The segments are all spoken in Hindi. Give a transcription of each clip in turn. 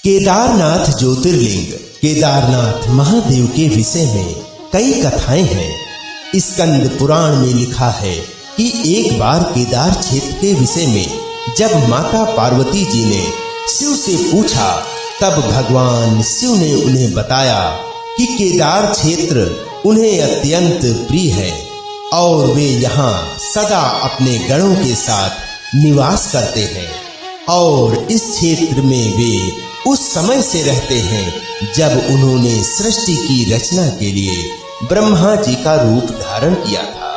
केदारनाथ ज्योतिर्लिंग। केदारनाथ महादेव के विषय में कई कथाएं हैं। स्कंद पुराण में लिखा है कि एक बार केदार क्षेत्र के विषय में जब माता पार्वती जी ने शिव से पूछा, तब भगवान शिव ने उन्हें बताया कि केदार क्षेत्र उन्हें अत्यंत प्रिय है और वे यहाँ सदा अपने गणों के साथ निवास करते हैं और इस क्षेत्र में वे उस समय से रहते हैं जब उन्होंने सृष्टि की रचना के लिए ब्रह्मा जी का रूप धारण किया था।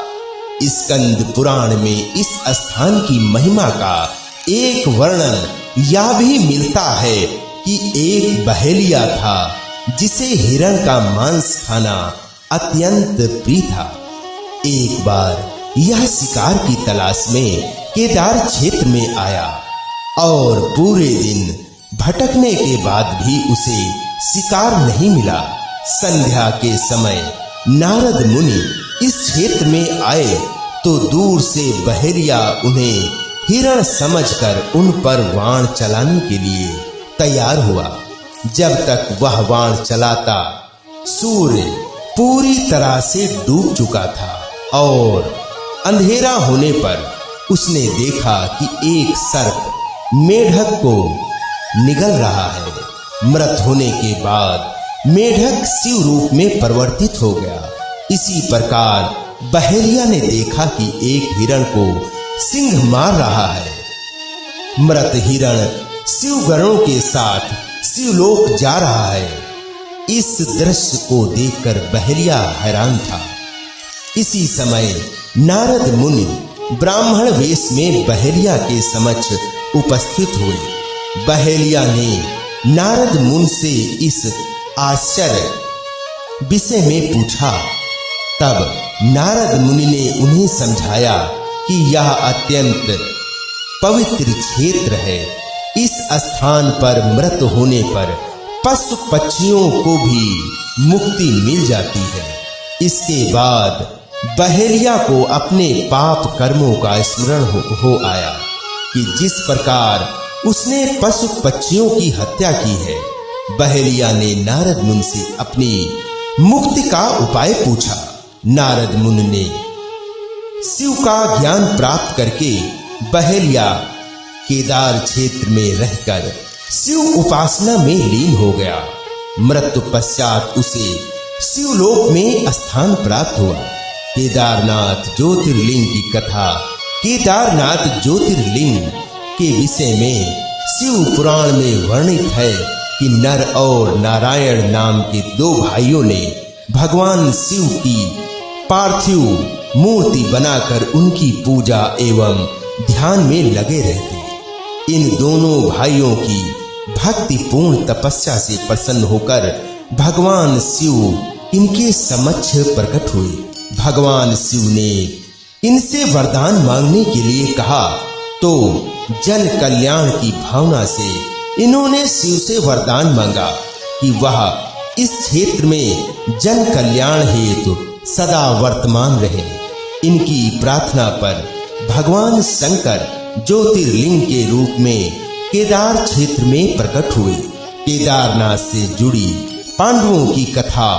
स्कंद पुराण में इस स्थान की महिमा का एक वर्णन यह भी मिलता है कि एक बहेलिया था जिसे हिरण का मांस खाना अत्यंत प्रिय था। एक बार यह शिकार की तलाश में केदार क्षेत्र में आया और पूरे दिन भटकने के बाद भी उसे शिकार नहीं मिला। संध्या के समय नारद मुनि इस क्षेत्र में आए तो दूर से बहेलिया उन्हें हिरण समझकर उन पर वाण चलाने के लिए तैयार हुआ। जब तक वह वाण चलाता सूर्य पूरी तरह से डूब चुका था और अंधेरा होने पर उसने देखा कि एक सर्प मेढक को निगल रहा है। मृत होने के बाद मेढक शिव रूप में परिवर्तित हो गया। इसी प्रकार बहेलिया ने देखा कि एक हिरण को सिंह मार रहा है। मृत हिरण शिव गणों के साथ शिवलोक जा रहा है। इस दृश्य को देखकर बहेलिया हैरान था। इसी समय नारद मुनि ब्राह्मण वेश में बहेलिया के समक्ष उपस्थित हुए। बहेलिया ने नारद मुनि से इस आश्चर्य विषय में पूछा। तब नारद मुनि ने उन्हें समझाया कि यह अत्यंत पवित्र क्षेत्र है। इस स्थान पर मृत होने पर पशु पक्षियों को भी मुक्ति मिल जाती है। इसके बाद बहेलिया को अपने पाप कर्मों का स्मरण हो आया कि जिस प्रकार उसने पशु पक्षियों की हत्या की है। बहेलिया ने नारद मुनि से अपनी मुक्ति का उपाय पूछा। नारद मुनि ने शिव का ज्ञान प्राप्त करके बहेलिया केदार क्षेत्र में रहकर शिव उपासना में लीन हो गया। मृत्यु पश्चात उसे शिवलोक में स्थान प्राप्त हुआ। केदारनाथ ज्योतिर्लिंग की कथा। केदारनाथ ज्योतिर्लिंग के विषय में शिव पुराण में वर्णित है कि नर और नारायण नाम के दो भाइयों ने भगवान शिव की पार्थिव मूर्ति बनाकर उनकी पूजा एवं ध्यान में लगे रहते। इन दोनों भाइयों की भक्तिपूर्ण तपस्या से प्रसन्न होकर भगवान शिव इनके समक्ष प्रकट हुए। भगवान शिव ने इनसे वरदान मांगने के लिए कहा तो जन कल्याण की भावना से इन्होंने शिव से वरदान मांगा कि वह इस क्षेत्र में जन कल्याण हेतु सदा वर्तमान रहे। इनकी प्रार्थना पर भगवान शंकर ज्योतिर्लिंग के रूप में केदार क्षेत्र में प्रकट हुए। केदारनाथ से जुड़ी पांडवों की कथा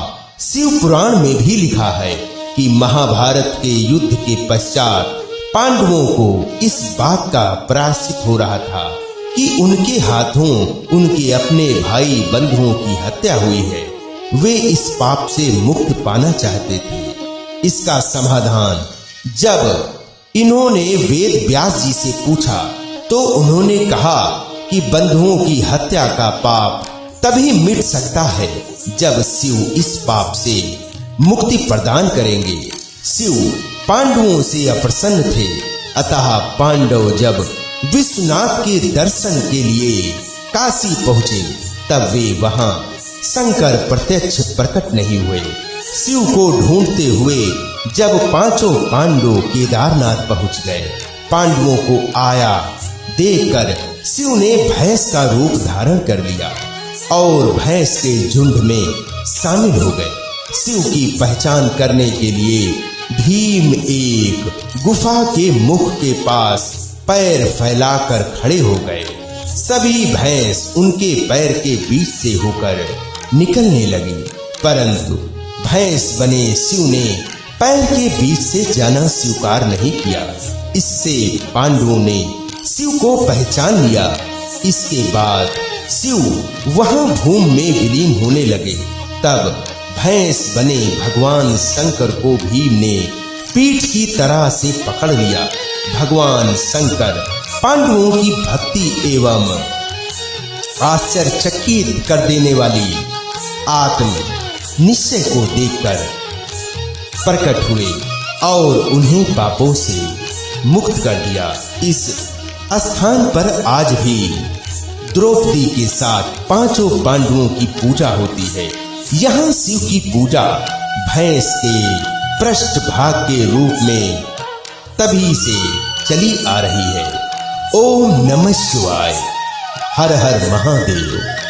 शिव पुराण में भी लिखा है कि महाभारत के युद्ध के पश्चात पांडवों को इस बात का प्रायश्चित हो रहा था कि उनके हाथों उनके अपने भाई बंधुओं की हत्या हुई है। वे इस पाप से मुक्ति पाना चाहते थे। इसका समाधान जब इन्होंने वेद व्यास जी से पूछा तो उन्होंने कहा कि बंधुओं की हत्या का पाप तभी मिट सकता है जब शिव इस पाप से मुक्ति प्रदान करेंगे। शिव पांडवों से अप्रसन्न थे, अतः पांडव जब विश्वनाथ के दर्शन के लिए काशी पहुंचे तब वे वहां शंकर प्रत्यक्ष प्रकट नहीं हुए। शिव को ढूंढते हुए जब पांचों पांडव केदारनाथ पहुंच गए, पांडवों को आया देखकर शिव ने भैंस का रूप धारण कर लिया और भैंस के झुंड में शामिल हो गए। शिव की पहचान करने के लिए भीम एक गुफा के मुख के पास पैर फैलाकर खड़े हो गए। सभी भैंस उनके पैर के बीच से होकर निकलने लगी, परंतु भैंस बने शिव ने पैर के बीच से जाना स्वीकार नहीं किया। इससे पांडवों ने शिव को पहचान लिया। इसके बाद शिव वहां भूमि में विलीन होने लगे। तब भैंस बने भगवान शंकर को भीम ने पीठ की तरह से पकड़ लिया। भगवान शंकर पांडवों की भक्ति एवं आश्चर्यचकित कर देने वाली आत्म निश्चय को देखकर प्रकट हुए और उन्हें पापों से मुक्त कर दिया। इस स्थान पर आज भी द्रौपदी के साथ पांचों पांडवों की पूजा होती है। यहाँ शिव की पूजा भैंस के पृष्ठभाग के रूप में तभी से चली आ रही है। ओम नमः शिवाय। हर हर महादेव।